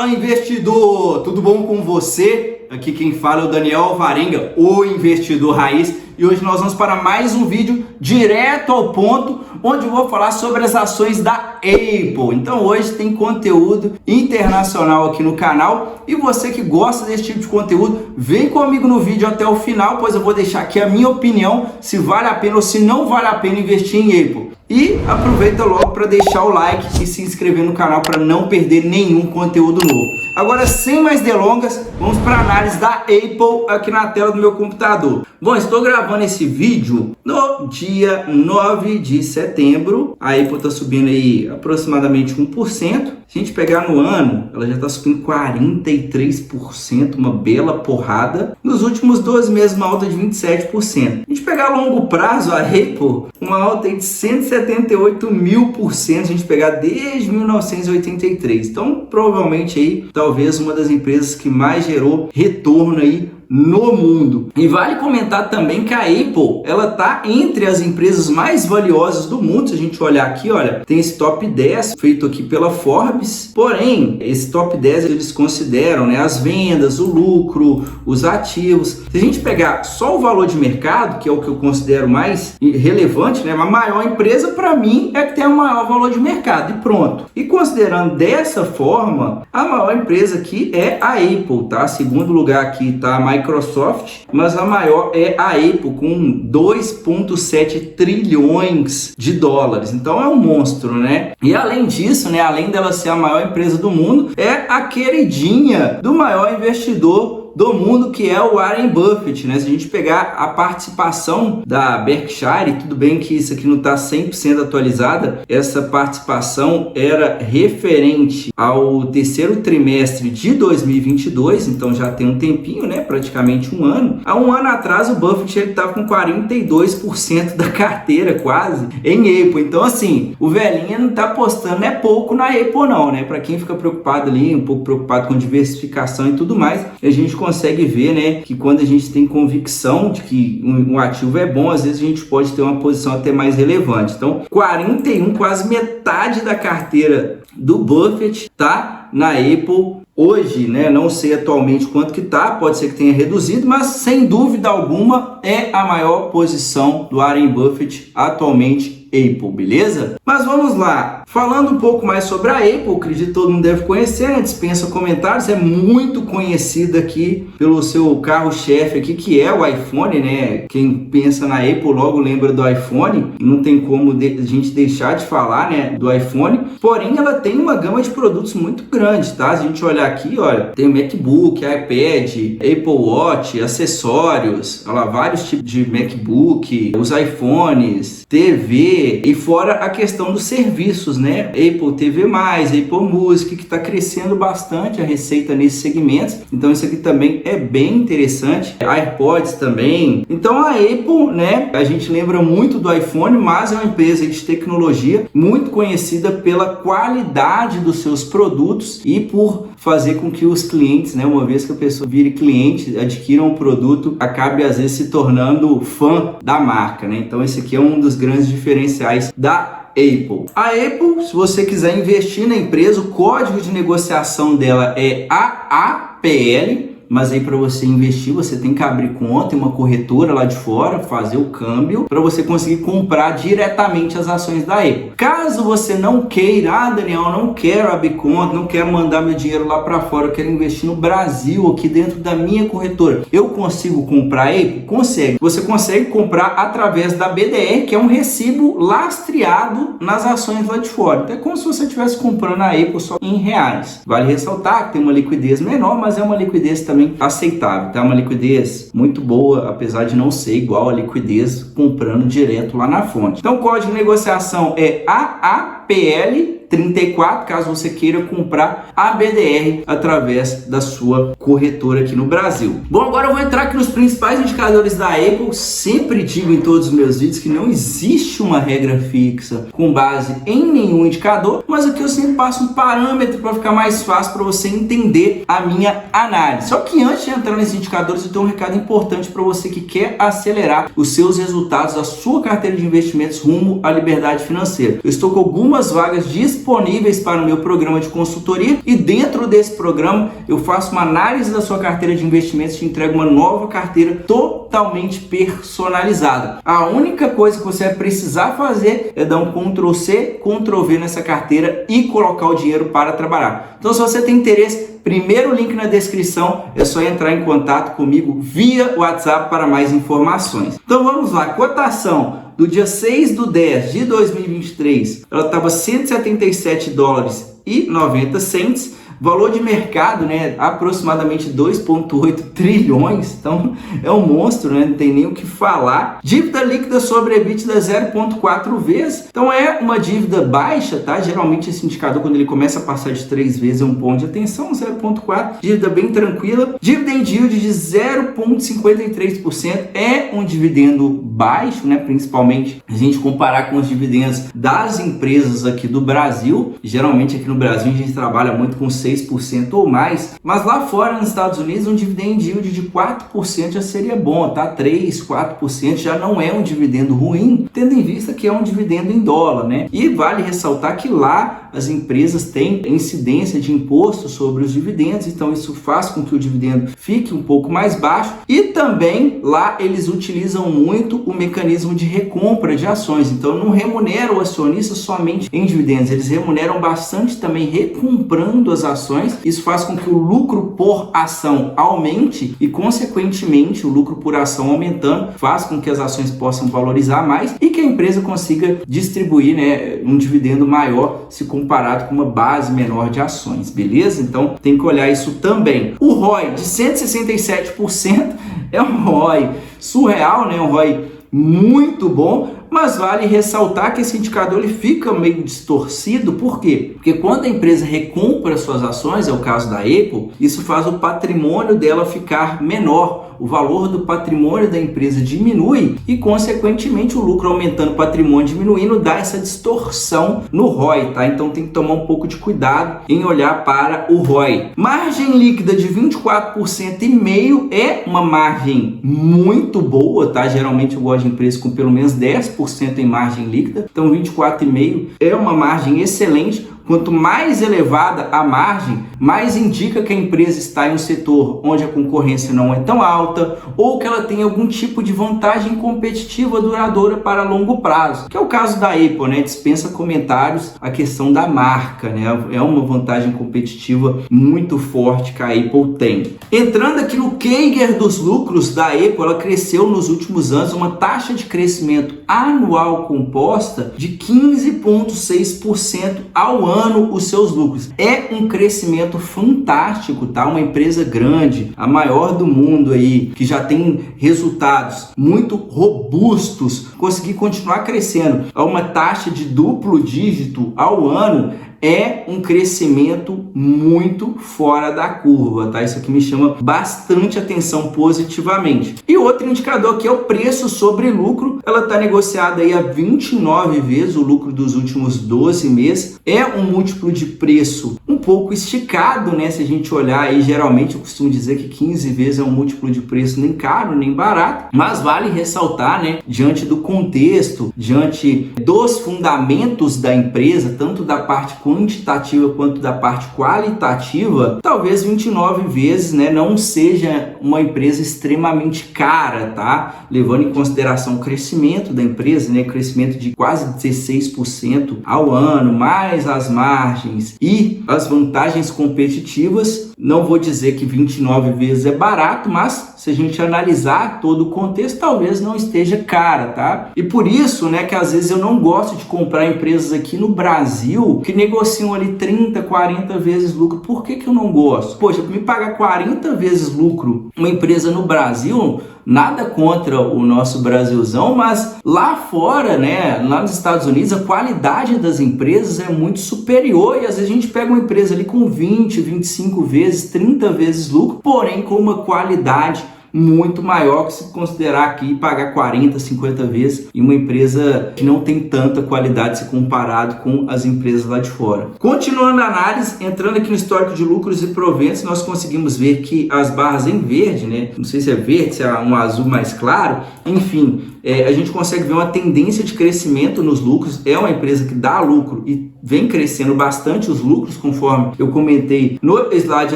Fala, investidor! Tudo bom com você? Aqui quem fala é o Daniel Alvarenga, o investidor raiz, e hoje nós vamos para mais um vídeo direto ao ponto, onde eu vou falar sobre as ações da Apple. Então hoje tem conteúdo internacional aqui no canal, e você que gosta desse tipo de conteúdo, vem comigo no vídeo até o final, pois eu vou deixar aqui a minha opinião, se vale a pena ou se não vale a pena investir em Apple. E aproveita logo para deixar o like e se inscrever no canal para não perder nenhum conteúdo novo. Agora, sem mais delongas, vamos para a análise da Apple aqui na tela do meu computador. Bom, estou gravando esse vídeo no dia 9 de setembro. A Apple está subindo aí aproximadamente 1%. Se a gente pegar no ano, ela já está subindo 43%, uma bela porrada. Nos últimos 12 meses, uma alta de 27%. Se a gente pegar a longo prazo, a Apple, uma alta de 178.000%, se a gente pegar desde 1983. Então, provavelmente aí, talvez uma das empresas que mais gerou retorno aí no mundo. E vale comentar também que a Apple, ela tá entre as empresas mais valiosas do mundo. Se a gente olhar aqui, olha, tem esse top 10 feito aqui pela Forbes. Porém, esse top 10 eles consideram, né, as vendas, o lucro, os ativos. Se a gente pegar só o valor de mercado, que é o que eu considero mais relevante, né, a maior empresa para mim é que tem o maior valor de mercado e pronto. E considerando dessa forma, a maior empresa aqui é a Apple, tá? Segundo lugar aqui tá a Microsoft, mas a maior é a Apple com 2,7 trilhões de dólares. Então é um monstro, né? E além disso, né, além dela ser a maior empresa do mundo, é a queridinha do maior investidor do mundo, que é o Warren Buffett, né? Se a gente pegar a participação da Berkshire, tudo bem que isso aqui não está 100% atualizada, essa participação era referente ao terceiro trimestre de 2022, então já tem um tempinho, né? Praticamente um ano. Há um ano atrás o Buffett estava com 42% da carteira quase em Apple. Então assim, o velhinho não está apostando, não é pouco na Apple não, né? Para quem fica preocupado ali, um pouco preocupado com diversificação e tudo mais, a gente consegue ver, né, que quando a gente tem convicção de que um ativo é bom, às vezes a gente pode ter uma posição até mais relevante. Então, 41, quase metade da carteira do Buffett tá na Apple hoje, né? Não sei atualmente quanto que tá, pode ser que tenha reduzido, mas sem dúvida alguma é a maior posição do Warren Buffett atualmente, Apple, beleza? Mas vamos lá, falando um pouco mais sobre a Apple, acredito que todo mundo deve conhecer, né? Dispensa comentários, é muito conhecida aqui pelo seu carro-chefe aqui, que é o iPhone, né? Quem pensa na Apple logo lembra do iPhone, não tem como a gente deixar de falar, né, do iPhone, porém ela tem uma gama de produtos muito grande, tá? Se a gente olhar aqui, olha, tem o MacBook, iPad, Apple Watch, acessórios, olha lá, vários tipos de MacBook, os iPhones, TV, e fora a questão dos serviços, né? Apple TV+, Apple Music, que está crescendo bastante a receita nesses segmentos. Então isso aqui também é bem interessante. AirPods também. Então a Apple, né? A gente lembra muito do iPhone, mas é uma empresa de tecnologia muito conhecida pela qualidade dos seus produtos e por fazer com que os clientes, né, uma vez que a pessoa vire cliente, adquira um produto, acabe às vezes se tornando fã da marca, né? Então esse aqui é um dos grandes diferenciais da Apple. A Apple, se você quiser investir na empresa, o código de negociação dela é AAPL. Mas aí para você investir, você tem que abrir conta em uma corretora lá de fora, fazer o câmbio para você conseguir comprar diretamente as ações da Apple. Caso você não queira, Daniel, não quero abrir conta, não quero mandar meu dinheiro lá para fora, eu quero investir no Brasil, aqui dentro da minha corretora, eu consigo comprar a Apple? Consegue. Você consegue comprar através da BDR, que é um recibo lastreado nas ações lá de fora. Então é como se você estivesse comprando a Apple só em reais. Vale ressaltar que tem uma liquidez menor, mas é uma liquidez também aceitável, tá? Uma liquidez muito boa, apesar de não ser igual a liquidez comprando direto lá na fonte. Então o código de negociação é AAPL 34, caso você queira comprar a BDR através da sua corretora aqui no Brasil. Bom, agora eu vou entrar aqui nos principais indicadores da Apple. Sempre digo em todos os meus vídeos que não existe uma regra fixa com base em nenhum indicador, mas aqui eu sempre passo um parâmetro para ficar mais fácil para você entender a minha análise. Só que antes de entrar nesses indicadores, eu tenho um recado importante para você que quer acelerar os seus resultados, a sua carteira de investimentos rumo à liberdade financeira. Eu estou com algumas vagas disponíveis disponíveis para o meu programa de consultoria, e dentro desse programa eu faço uma análise da sua carteira de investimentos e te entrego uma nova carteira totalmente personalizada. A única coisa que você vai precisar fazer é dar um Ctrl+C, Ctrl+V nessa carteira e colocar o dinheiro para trabalhar. Então, se você tem interesse, primeiro link na descrição, é só entrar em contato comigo via WhatsApp para mais informações. Então vamos lá, cotação do dia 6/10 de 2023, ela estava $177,90, valor de mercado, né, aproximadamente 2,8 trilhões, então é um monstro, né, não tem nem o que falar. Dívida líquida sobre EBITDA 0,4 vezes, então é uma dívida baixa, tá? Geralmente esse indicador, quando ele começa a passar de 3 vezes, é um ponto de atenção, 0,4, dívida bem tranquila. Dividend yield de 0,53%, é um dividendo baixo, né, principalmente a gente comparar com os dividendos das empresas aqui do Brasil. Geralmente aqui no Brasil a gente trabalha muito com 6% ou mais, mas lá fora nos Estados Unidos um dividend yield de 4% já seria bom, tá? 3, 4% já não é um dividendo ruim, tendo em vista que é um dividendo em dólar, né? E vale ressaltar que lá as empresas têm incidência de imposto sobre os dividendos, então isso faz com que o dividendo fique um pouco mais baixo, e também lá eles utilizam muito o mecanismo de recompra de ações, então não remuneram o acionista somente em dividendos, eles remuneram bastante também recomprando as ações. Isso faz com que o lucro por ação aumente e, consequentemente, o lucro por ação aumentando faz com que as ações possam valorizar mais e que a empresa consiga distribuir, né, um dividendo maior se comparado com uma base menor de ações, beleza? Então tem que olhar isso também. O ROI de 167% é um ROI surreal, né? Um ROI muito bom, mas vale ressaltar que esse indicador ele fica meio distorcido. Por quê? Porque quando a empresa recompra suas ações, é o caso da Apple, isso faz o patrimônio dela ficar menor. O valor do patrimônio da empresa diminui e, consequentemente, o lucro aumentando, o patrimônio diminuindo, dá essa distorção no ROI, tá? Então tem que tomar um pouco de cuidado em olhar para o ROI. Margem líquida de 24,5% é uma margem muito boa, tá? Geralmente eu gosto de empresas com pelo menos 10% em margem líquida, então 24,5% é uma margem excelente. Quanto mais elevada a margem, mais indica que a empresa está em um setor onde a concorrência não é tão alta ou que ela tem algum tipo de vantagem competitiva duradoura para longo prazo, que é o caso da Apple, né? Dispensa comentários a questão da marca, né? É uma vantagem competitiva muito forte que a Apple tem. Entrando aqui no CAGR dos lucros da Apple, ela cresceu nos últimos anos uma taxa de crescimento anual composta de 15,6% ao ano os seus lucros. É um crescimento fantástico, tá? Uma empresa grande, a maior do mundo aí, que já tem resultados muito robustos, conseguir continuar crescendo a uma taxa de duplo dígito ao ano é um crescimento muito fora da curva, tá? Isso aqui me chama bastante atenção positivamente. E outro indicador que é o preço sobre lucro, ela está negociada aí a 29 vezes o lucro dos últimos 12 meses. É um múltiplo de preço um pouco esticado, né? Se a gente olhar aí, geralmente eu costumo dizer que 15 vezes é um múltiplo de preço nem caro, nem barato, mas vale ressaltar, né? Diante do contexto, diante dos fundamentos da empresa, tanto da parte quantitativa quanto da parte qualitativa, talvez 29 vezes, né, não seja uma empresa extremamente cara, tá? Levando em consideração o crescimento da empresa, né, crescimento de quase 16% ao ano, mais as margens e as vantagens competitivas, não vou dizer que 29 vezes é barato, mas se a gente analisar todo o contexto, talvez não esteja cara, tá? E por isso, né, que às vezes eu não gosto de comprar empresas aqui no Brasil que negociam ali 30, 40 vezes lucro. Por que que eu não gosto? Poxa, me pagar 40 vezes lucro uma empresa no Brasil, nada contra o nosso Brasilzão, mas lá fora, né, lá nos Estados Unidos, a qualidade das empresas é muito superior e às vezes a gente pega uma empresa ali com 20, 25 vezes, 30 vezes lucro, porém com uma qualidade muito maior que se considerar aqui pagar 40, 50 vezes em uma empresa que não tem tanta qualidade se comparado com as empresas lá de fora. Continuando a análise, entrando aqui no histórico de lucros e proventos, nós conseguimos ver que as barras em verde, né? Não sei se é verde, se é um azul mais claro, enfim, a gente consegue ver uma tendência de crescimento nos lucros. É uma empresa que dá lucro e vem crescendo bastante os lucros, conforme eu comentei no slide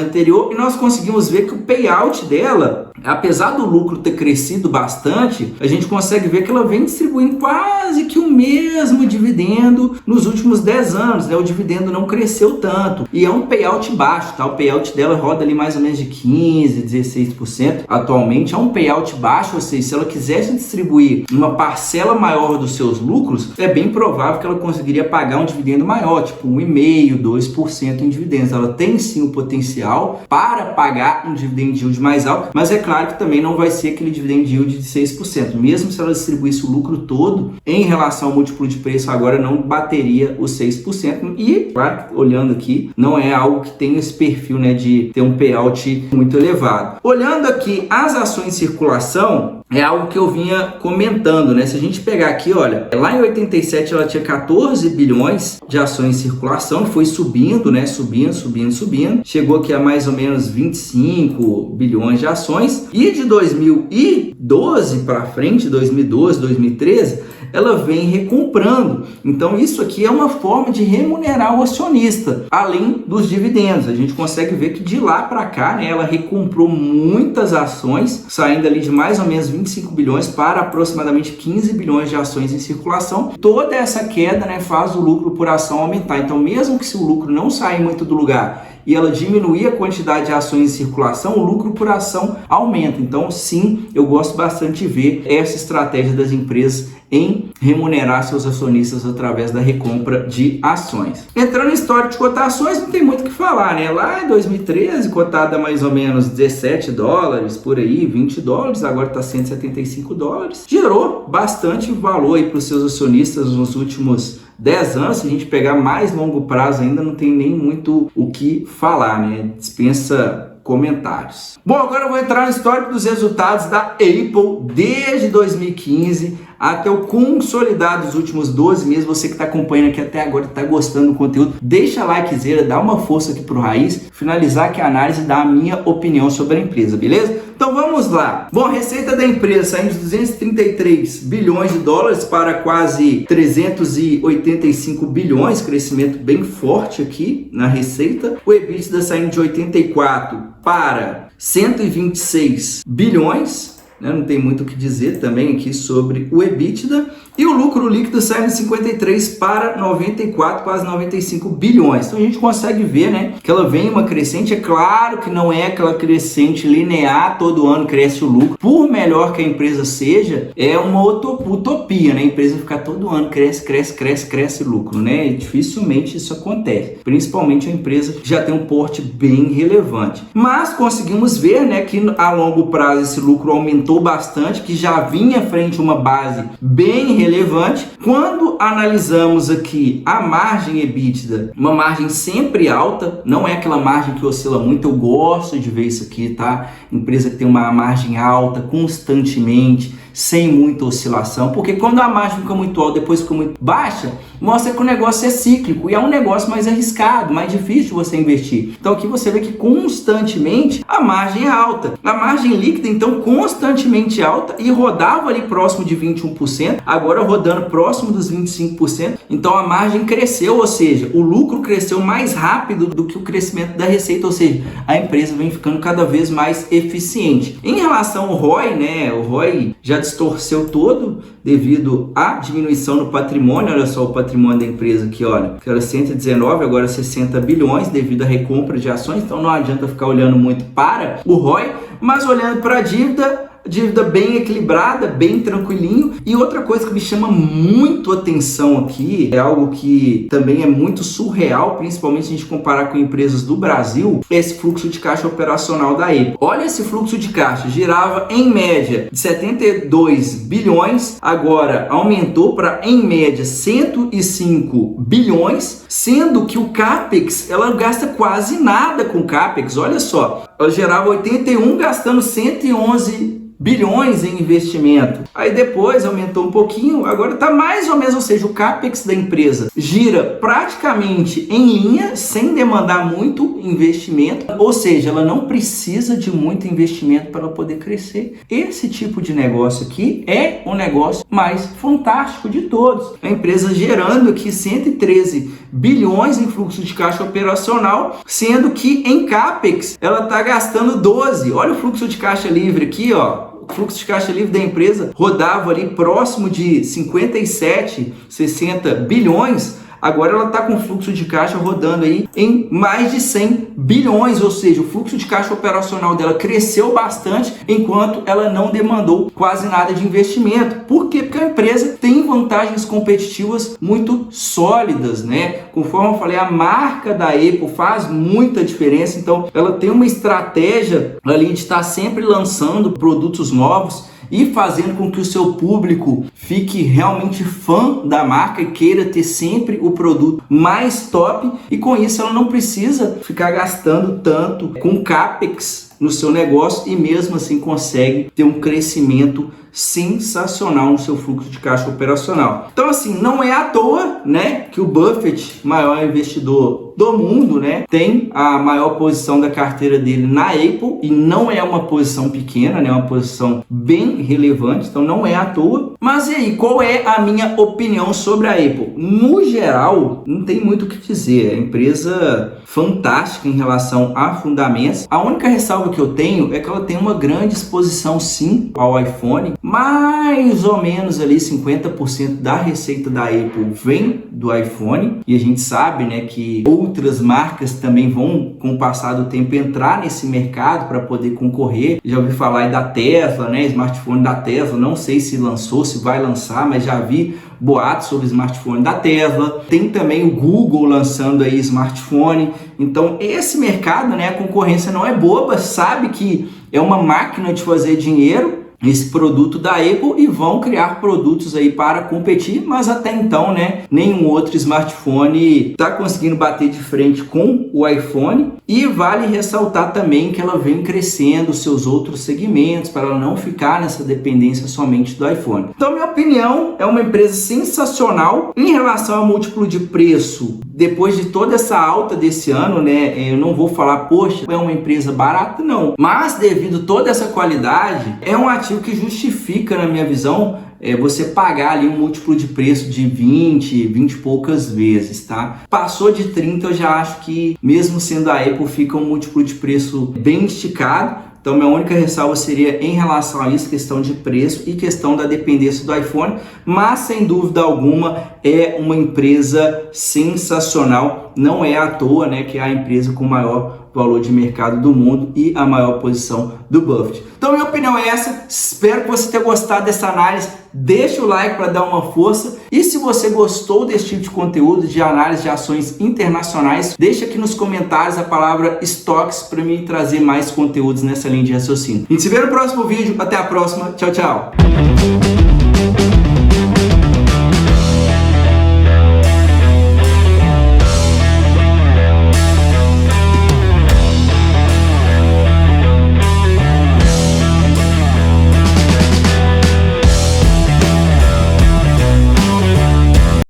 anterior, e nós conseguimos ver que o payout dela, apesar do lucro ter crescido bastante, a gente consegue ver que ela vem distribuindo quase que o mesmo dividendo nos últimos 10 anos, né? O dividendo não cresceu tanto e é um payout baixo, tá? O payout dela roda ali mais ou menos de 15, 16% atualmente, é um payout baixo, ou seja, se ela quisesse distribuir uma parcela maior dos seus lucros, é bem provável que ela conseguiria pagar um dividendo maior, tipo 1,5%, 2% em dividendos. Ela tem sim o potencial para pagar um dividend yield mais alto, mas é claro que também não vai ser aquele dividend yield de 6%. Mesmo se ela distribuísse o lucro todo, em relação ao múltiplo de preço agora não bateria os 6%. E, claro, olhando aqui, não é algo que tem esse perfil, né, de ter um payout muito elevado. Olhando aqui as ações em circulação, é algo que eu vinha comentando, né? Se a gente pegar aqui, olha, lá em 87 ela tinha 14 bilhões de ações em circulação, foi subindo, né? Subindo. Chegou aqui a mais ou menos 25 bilhões de ações. E de 2012 para frente, 2012, 2013, ela vem recomprando. Então isso aqui é uma forma de remunerar o acionista, além dos dividendos. A gente consegue ver que de lá para cá, né, ela recomprou muitas ações, saindo ali de mais ou menos 25 bilhões para aproximadamente 15 bilhões de ações em circulação. Toda essa queda, né, faz o lucro por ação aumentar. Então mesmo que se o lucro não sair muito do lugar e ela diminuir a quantidade de ações em circulação, o lucro por ação aumenta. Então sim, eu gosto bastante de ver essa estratégia das empresas em remunerar seus acionistas através da recompra de ações. Entrando no histórico de cotações, não tem muito o que falar, né? Lá em 2013, cotada mais ou menos 17 dólares, por aí, 20 dólares, agora está 175 dólares. Gerou bastante valor aí para os seus acionistas nos últimos 10 anos. Se a gente pegar mais longo prazo ainda, não tem nem muito o que falar, né? Dispensa comentários. Bom, agora eu vou entrar no histórico dos resultados da Apple desde 2015 até o consolidado dos últimos 12 meses. Você que está acompanhando aqui até agora, está gostando do conteúdo, deixa likezeira, dá uma força aqui pro Raiz, finalizar aqui a análise e dar a minha opinião sobre a empresa, beleza? Então vamos lá. Bom, a receita da empresa saindo de 233 bilhões de dólares para quase 385 bilhões, crescimento bem forte aqui na receita. O EBITDA saindo de 84 para 126 bilhões, né? Não tem muito o que dizer também aqui sobre o EBITDA. E o lucro líquido saindo de 53 para 94, quase 95 bilhões. Então a gente consegue ver, né, que ela vem uma crescente. É claro que não é aquela crescente linear, todo ano cresce o lucro. Por melhor que a empresa seja, é uma utopia, né? A empresa ficar todo ano cresce lucro, né? E dificilmente isso acontece. Principalmente a empresa que já tem um porte bem relevante. Mas conseguimos ver, né, que a longo prazo esse lucro aumentou bastante, que já vinha frente a uma base bem relevante. Quando analisamos aqui a margem EBITDA, uma margem sempre alta, não é aquela margem que oscila muito. Eu gosto de ver isso aqui, tá? Empresa que tem uma margem alta constantemente, sem muita oscilação, porque quando a margem fica muito alta, depois fica muito baixa, mostra que o negócio é cíclico e é um negócio mais arriscado, mais difícil de você investir. Então aqui você vê que constantemente a margem é alta. A margem líquida, então, constantemente alta e rodava ali próximo de 21%, agora rodando próximo dos 25%. Então a margem cresceu, ou seja, o lucro cresceu mais rápido do que o crescimento da receita, ou seja, a empresa vem ficando cada vez mais eficiente. Em relação ao ROI, né, o ROI já distorceu todo devido à diminuição no patrimônio. Olha só o patrimônio da empresa aqui, olha, que era 119, agora 60 bilhões devido à recompra de ações. Então não adianta ficar olhando muito para o ROI, mas olhando para a dívida, dívida bem equilibrada, bem tranquilinho. E outra coisa que me chama muito atenção aqui, é algo que também é muito surreal, principalmente se a gente comparar com empresas do Brasil, é esse fluxo de caixa operacional da Apple. Olha esse fluxo de caixa, girava em média de 72 bilhões, agora aumentou para em média 105 bilhões, sendo que o CAPEX, ela gasta quase nada com CAPEX. Olha só, ela gerava 81 gastando 111 bilhões em investimento. Aí depois aumentou um pouquinho, agora está mais ou menos, ou seja, o CAPEX da empresa gira praticamente em linha, sem demandar muito investimento, ou seja, ela não precisa de muito investimento para ela poder crescer. Esse tipo de negócio aqui é o negócio mais fantástico de todos. A empresa gerando aqui 113 bilhões em fluxo de caixa operacional, sendo que em CAPEX ela está gastando 12. Olha o fluxo de caixa livre aqui, ó. O fluxo de caixa livre da empresa rodava ali próximo de 57, 60 bilhões. Agora ela está com fluxo de caixa rodando aí em mais de 100 bilhões, ou seja, o fluxo de caixa operacional dela cresceu bastante, enquanto ela não demandou quase nada de investimento. Por quê? Porque a empresa tem vantagens competitivas muito sólidas, né? Conforme eu falei, a marca da Apple faz muita diferença, então ela tem uma estratégia ali de estar sempre lançando produtos novos e fazendo com que o seu público fique realmente fã da marca e queira ter sempre o produto mais top, e com isso ela não precisa ficar gastando tanto com CAPEX no seu negócio e mesmo assim consegue ter um crescimento sensacional no seu fluxo de caixa operacional. Então assim, não é à toa, né, que o Buffett, maior investidor do mundo, né, tem a maior posição da carteira dele na Apple, e não é uma posição pequena, né, é uma posição bem relevante, então não é à toa. Mas e aí, qual é a minha opinião sobre a Apple? No geral, não tem muito o que dizer, é uma empresa fantástica em relação a fundamentos. A única ressalva que eu tenho é que ela tem uma grande exposição sim ao iPhone, mais ou menos ali 50% da receita da Apple vem do iPhone, e a gente sabe, né, que outras marcas também vão, com o passar do tempo, entrar nesse mercado para poder concorrer. Já ouvi falar aí da Tesla, né, smartphone da Tesla, não sei se lançou, se vai lançar, mas já vi boatos sobre o smartphone da Tesla. Tem também o Google lançando aí smartphone. Então esse mercado, né, a concorrência não é boba, sabe que é uma máquina de fazer dinheiro esse produto da Apple, e vão criar produtos aí para competir, mas até então, né, nenhum outro smartphone está conseguindo bater de frente com o iPhone. E vale ressaltar também que ela vem crescendo seus outros segmentos para ela não ficar nessa dependência somente do iPhone. Então, minha opinião, é uma empresa sensacional. Em relação ao múltiplo de preço, depois de toda essa alta desse ano, né, eu não vou falar, poxa, é uma empresa barata, não. Mas devido a toda essa qualidade, é um ativo que justifica, na minha visão, você pagar ali um múltiplo de preço de 20 e poucas vezes, tá? Passou de 30, eu já acho que, mesmo sendo a Apple, fica um múltiplo de preço bem esticado. Então, minha única ressalva seria em relação a isso, questão de preço e questão da dependência do iPhone, mas sem dúvida alguma é uma empresa sensacional. Não é à toa, né, que é a empresa com maior valor de mercado do mundo e a maior posição do Buffett. Então, minha opinião é essa. Espero que você tenha gostado dessa análise. Deixa o like para dar uma força. E se você gostou desse tipo de conteúdo de análise de ações internacionais, deixa aqui nos comentários a palavra stocks para mim trazer mais conteúdos nessa linha de raciocínio. A gente se vê no próximo vídeo. Até a próxima. Tchau, tchau.